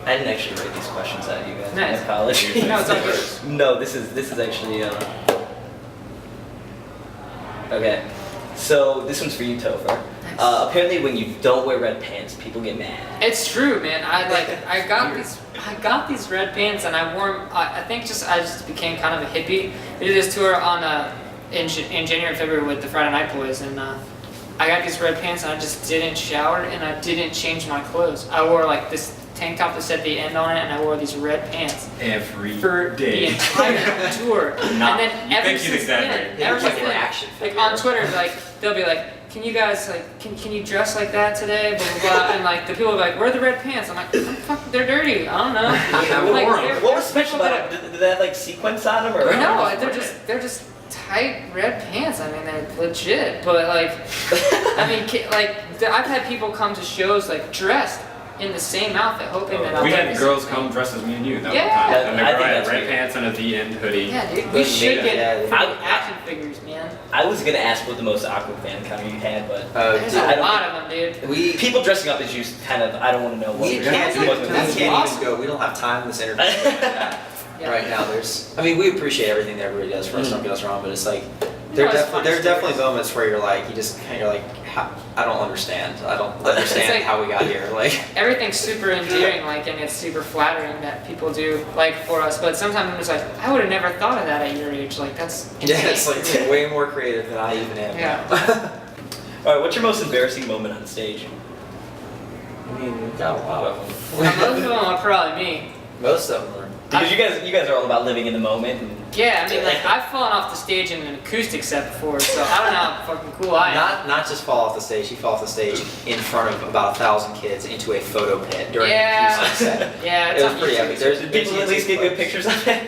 I didn't actually write these questions out, you guys. Nice. My apologies. No, it's all good. No, this is actually. Okay, so this one's for you, Topher. Nice. Apparently, when you don't wear red pants, people get mad. It's true, man. I got these red pants and I wore them. I think I just became kind of a hippie. We did this tour on in January and February with the Friday Night Boys, and I got these red pants and I just didn't shower and I didn't change my clothes. I wore like this tank top that said the end on it, and I wore these red pants every for day. the entire tour. And then ever since then, like on Twitter, like they'll be like, "Can you guys like can you dress like that today?" Blah blah blah. And like the people are like, "Where are the red pants?" I'm like, "Fuck, they're dirty. I don't know." Like, what was special about it? Did they have like sequins on them or? No, they're just tight red pants. I mean, they're legit. But like, I mean, I've had people come to shows like dressed in the same outfit, hoping that I'll we wear had the girls same come thing. dressed as me and you that Yeah. one time. And the I girl think had that's red weird. pants and a V-end hoodie. Yeah, dude, we should get yeah. action figures, man. I was gonna ask what the most awkward fan encounter you had, but There's a lot of them, dude. people dressing up as you kind of I don't want to know what. We can't even go. We don't have time in this interview Yeah. right now. We appreciate everything that everybody does for us. Don't get us wrong, but it's like No, it's fun there are stories. definitely moments where you're like, I don't understand. I don't understand like- how we got here. Like, Everything's super endearing, like, and it's super flattering that people do like for us. But sometimes I'm just like, I would have never thought of that at your age. Like, that's insane. yeah, it's like way more creative than I even am. Yeah. All right, what's your most embarrassing moment on stage? I mean, we've got a lot of them. Most of them are probably me. Most of them are. Because you guys are all about living in the moment. And Yeah, I mean, like, I've fallen off the stage in an acoustic set before, so I don't know how fucking cool I am. Not just fall off the stage. He fell off the stage in front of about 1,000 kids into a photo pit during Yeah. an acoustic set. Yeah, it's It was on pretty YouTube. epic. There's did people at least get good pictures of it?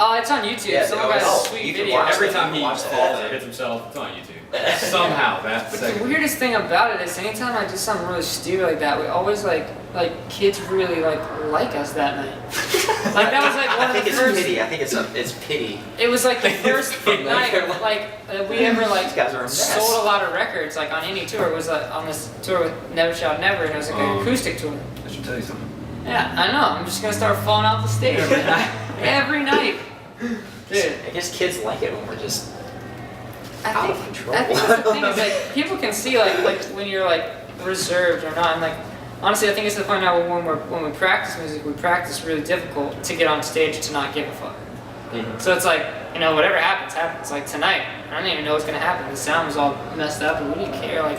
Oh, it's on YouTube. Yeah, Someone oh, got a oh, sweet you can video. watch Every it. time he Watch falls the whole or thing. hits himself, it's on YouTube. Somehow that The second. weirdest thing about it is anytime I do something really stupid like that, we always like kids really like us that night. Like that was like one I of think the it's first. pity. I think it's pity. It was like the first pity. night we ever like These guys are a mess. sold a lot of records like on any tour. It was like on this tour with Never Shout Never, and it was like an acoustic tour. I should tell you something. Yeah, I know. I'm just gonna start falling off the stage every night. Dude, I guess kids like it when we're just I out think of control. I think that's the thing is like people can see like when you're like reserved or not. And like honestly, I think it's the point now when we practice music, we practice really difficult to get on stage to not give a fuck. Mhm. So it's like whatever happens. Like tonight, I don't even know what's gonna happen. The sound was all messed up, and we didn't care. Like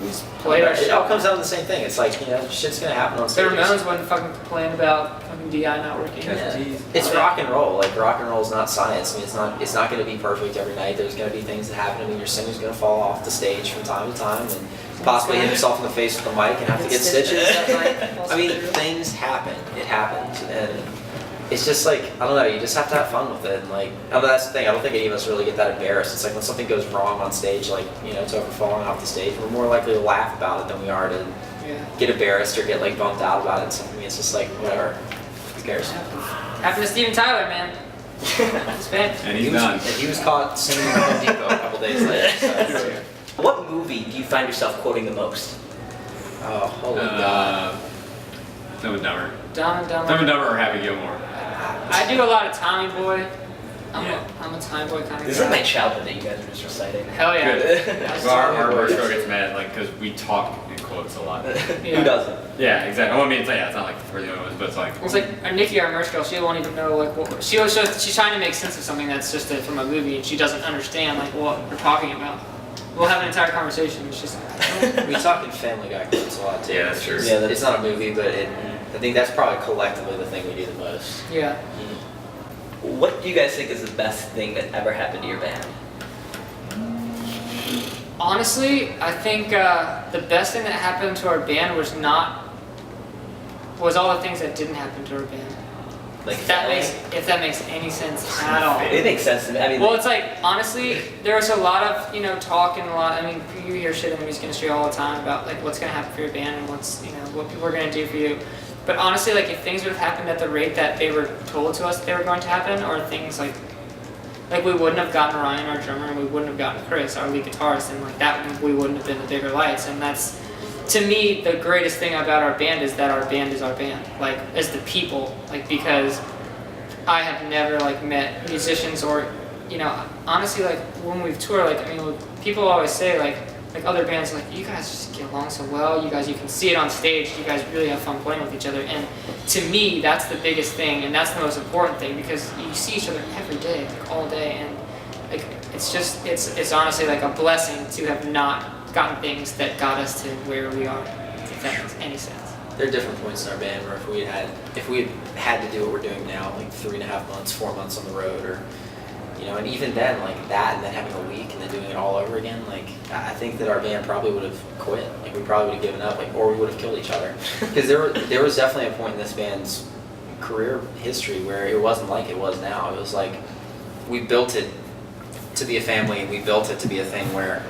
we just played our It shit. all comes down to the same thing. It's like, shit's gonna happen on The stage. Ramones wasn't fucking complaining about fucking DI not working. Yeah. It's rock and roll. Like rock and roll is not science. I mean, it's not going to be perfect every night. There's going to be things that happen. I mean, your singer's going to fall off the stage from time to time and possibly hit himself in the face with the mic and have to get stitches that night. I mean, things happen. It happens, and it's just like I don't know. You just have to have fun with it. And like, that's the thing. I don't think any of us really get that embarrassed. It's like when something goes wrong on stage, like it's over falling off the stage. We're more likely to laugh about it than we are to Yeah. get embarrassed or get like bummed out about it. So I mean, it's just like whatever. Who cares? Happened to Steven Tyler, man. It's bad. And he's done. He was caught singing in Home Depot a couple days later. So. What movie do you find yourself quoting the most? Oh, holy God. Dumb and Dumber. Dumb and Dumb and Dumber. Dumber or Happy Gilmore. I do a lot of Tommy Boy. Yeah. I'm a Tommy Boy kind of This is like guy. my childhood that you guys are just reciting. Hell yeah. Good. That's Our totally merch gets mad, like, because we talk in quotes a lot. Who doesn't? Yeah, exactly. Well, I mean, it's not like we're the only ones, but it's like. It's like Nikki, our merch girl. She won't even know like what she's trying to make sense of something that's just from a movie, and she doesn't understand like what we're talking about. We'll have an entire conversation. And she's like, We talk in Family Guy quotes a lot too. Yeah, that's true. It's, it's not a movie, but I think that's probably collectively the thing we do the most. yeah. What do you guys think is the best thing that ever happened to your band? Honestly, I think the best thing that happened to our band was all the things that didn't happen to our band. Like If that makes any sense at all. It makes sense to me. I mean, Well, it's like honestly, there's a lot of talk and a lot. I mean, you hear shit in the music industry all the time about like what's gonna happen for your band and what's what people are gonna do for you. But honestly, like if things would have happened at the rate that they were told to us they were going to happen, or things like we wouldn't have gotten Ryan, our drummer, and we wouldn't have gotten Chris, our lead guitarist, and like that we wouldn't have been the Bigger Lights, and that's to me, the greatest thing about our band is that our band is our band. Like, as the people, like, because I have never, like, met musicians or, you know, honestly, like, when we've toured, like, I mean, people always say, like other bands, like, you guys just get along so well, you can see it on stage, you guys really have fun playing with each other, and to me, that's the biggest thing, and that's the most important thing, because you see each other every day, like, all day, and, like, it's honestly, like, a blessing to have not gotten things that got us to where we are, if that makes any sense. There are different points in our band where if we had to do what we're doing now, like 3.5 months, 4 months on the road, or, you know, and even then, like that, and then having a week and then doing it all over again, like, I think that our band probably would have quit. Like, we probably would have given up, like, or we would have killed each other. Because there was definitely a point in this band's career history where it wasn't like it was now. It was like, we built it to be a family, and we built it to be a thing where,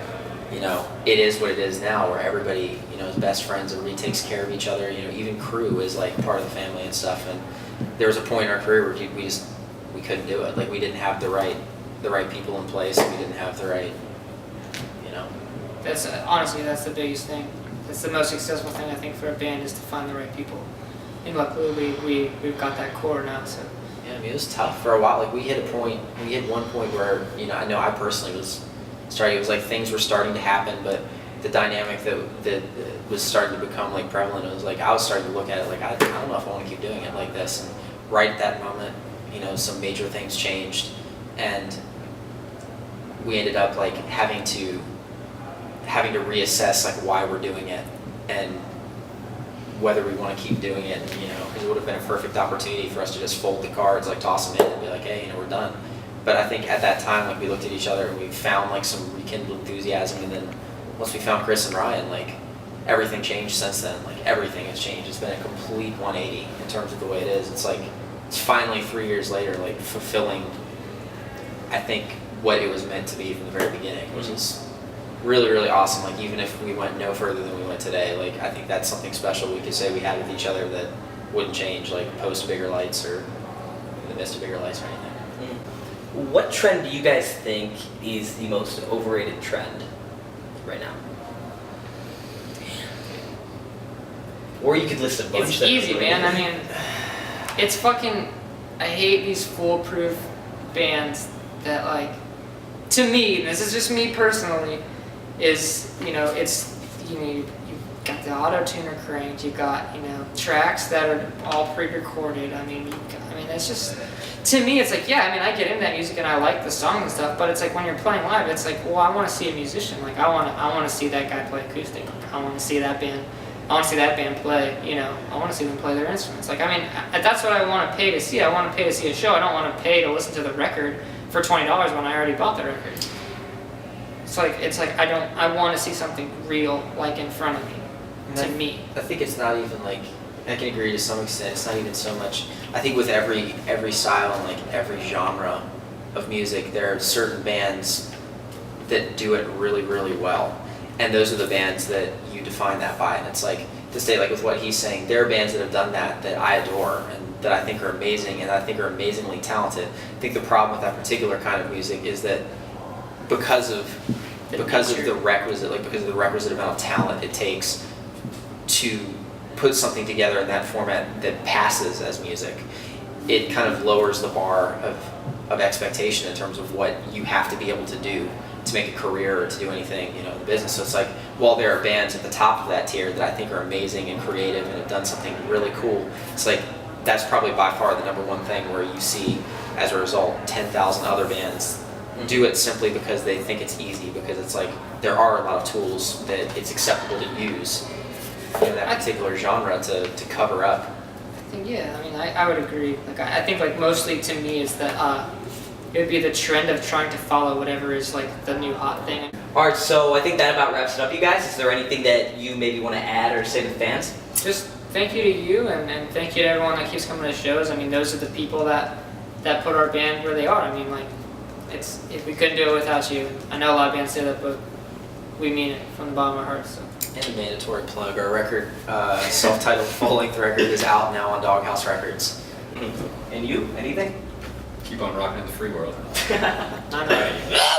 you know, it is what it is now, where everybody, you know, is best friends, everybody takes care of each other, you know, even crew is like part of the family and stuff. And there was a point in our career where we couldn't do it. Like, we didn't have the right people in place, and we didn't have the right, you know. That's honestly, that's the biggest thing. That's the most successful thing, I think, for a band, is to find the right people. And luckily, we've got that core now, so. Yeah, I mean, it was tough for a while. Like, we hit one point where, you know, I know I personally was starting, it was like things were starting to happen, but the dynamic that was starting to become, like, prevalent, it was like, I was starting to look at it like, I don't know if I want to keep doing it like this. And right at that moment, you know, some major things changed, and we ended up, like, having to reassess, like, why we're doing it and whether we want to keep doing it, you know, because it would have been a perfect opportunity for us to just fold the cards, like, toss them in and be like, hey, you know, we're done. But I think at that time, like, we looked at each other and we found, like, some rekindled enthusiasm, and then once we found Chris and Ryan, like, everything changed since then. Like, everything has changed. It's been a complete 180 in terms of the way it is. It's like, it's finally 3 years later, like, fulfilling, I think, what it was meant to be from the very beginning, which is really, really awesome. Like, even if we went no further than we went today, like, I think that's something special we could say we had with each other that wouldn't change, like, post Bigger Lights or in the midst of Bigger Lights or anything. What trend do you guys think is the most overrated trend right now? Or you could list a bunch. It's that are easy, man. I overrated. mean, it's fucking. I hate these foolproof bands that, like, to me, this is just me personally, is, you know, it's, you know, you got the auto tuner cranked, you got, you know, tracks that are all pre-recorded. I mean, it's just, to me, it's like, yeah, I mean, I get into that music and I like the songs and stuff, but it's like when you're playing live, it's like, well, I want to see a musician. Like, I want to see that guy play acoustic. Like, I want to see that band. I want to see that band play, you know, I want to see them play their instruments. Like, I mean, that's what I want to pay to see. I want to pay to see a show. I don't want to pay to listen to the record for $20 when I already bought the record. It's like I want to see something real, like, in front of me, to me. I think it's not even, like, I can agree to some extent, it's not even so much, I think with every style and, like, every genre of music, there are certain bands that do it really, really well. And those are the bands that you define that by. And it's like, to stay, like, with what he's saying, there are bands that have done that I adore and that I think are amazing and I think are amazingly talented. I think the problem with that particular kind of music is that because of the requisite amount of talent it takes to put something together in that format that passes as music, it kind of lowers the bar of expectation in terms of what you have to be able to do to make a career or to do anything, you know, in the business. So it's like, while there are bands at the top of that tier that I think are amazing and creative and have done something really cool, it's like, that's probably by far the number one thing where you see, as a result, 10,000 other bands do it simply because they think it's easy, because it's like, there are a lot of tools that it's acceptable to use in that particular genre to cover up. I think, yeah, I mean, I would agree. Like, I think, like, mostly to me is that it would be the trend of trying to follow whatever is, like, the new hot thing. Alright, so I think that about wraps it up, you guys. Is there anything that you maybe want to add or say to the fans? Just thank you to you, and thank you to everyone that keeps coming to shows. I mean, those are the people that put our band where they are. I mean, like, if we couldn't do it without you. I know a lot of bands say that, but we mean it from the bottom of our hearts. So. And a mandatory plug, our record, self-titled full-length record, is out now on Doghouse Records. And you? Anything? Keep on rocking in the free world. I know.